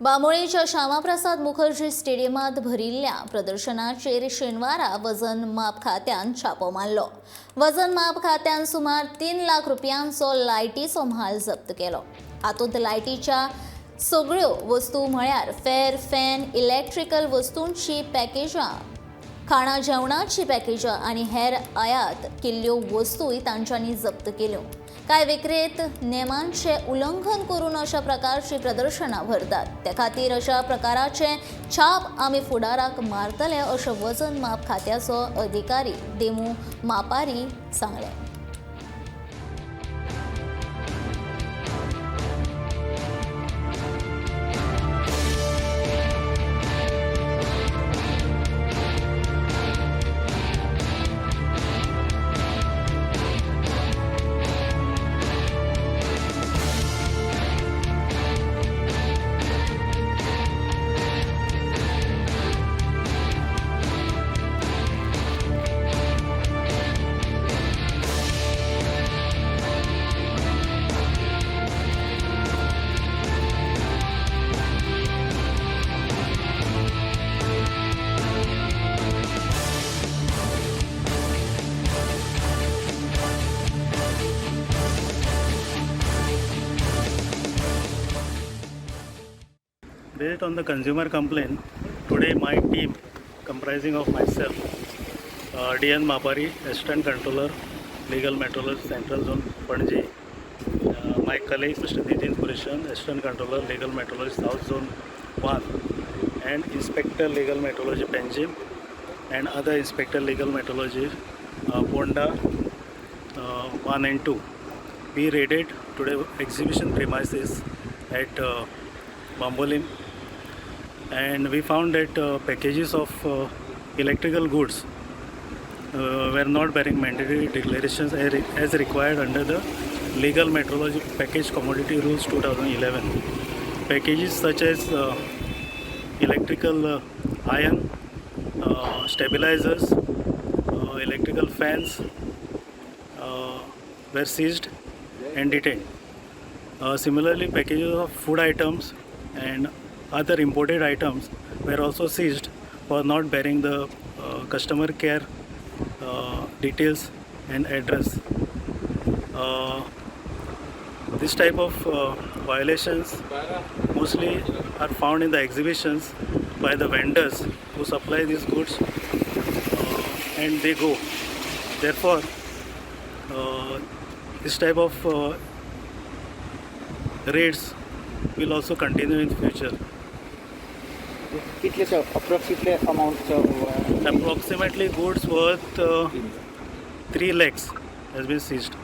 बांबोळेच्या श्यामाप्रसाद मुखर्जी स्टेडियमात भरिल्ल्या प्रदर्शनाचेर शेनवारा वजन माप खात्यान छापो मारलो। वजन माप खात्यान सुमार 3 लाख रुपयांचो लायटीचो म्हाल जप्त केलो। हातूंत लायटीच्या सगळ्यो वस्तू म्हळ्यार फेर, फॅन, इलेक्ट्रिकल वस्तूंची पॅकेजां, खाणा जेवणाची पॅकेजां आनी हेर आयात केल्ल्यो वस्तूय तांच्यांनी जप्त केल्यो। काय विक्रेत नेमांचे उल्लंघन करून अशा प्रकारची प्रदर्शनां भरतात, त्या खातीर अशा प्रकाराचे छाप आमी फुडाराक मारतले अशें वजन माप खात्याचो अधिकारी देमू मापारी सांगले। Based on the consumer complaint, today my team, comprising of myself, DN Mapari, Assistant Controller, Legal Metrology, Central Zone, Panaji, my colleague Mr. Nitin Purishan, Assistant Controller, Legal Metrology, South Zone 1, and Inspector Legal Metrology, Panjim, and other Inspector Legal Metrology, Ponda 1 and 2. We raided today exhibition premises at Bambolim, and we found that packages of electrical goods were not bearing mandatory declarations as required under the Legal Metrology Package Commodity Rules 2011. Packages such as electrical iron, stabilizers, electrical fans were seized and detained. Similarly, packages of food items and other imported items were also seized for not bearing the customer care details and address. This type of violations mostly are found in the exhibitions by the vendors who supply these goods and they go. Therefore, this type of raids will also continue in future. Approximately goods worth 3 lakhs has been seized.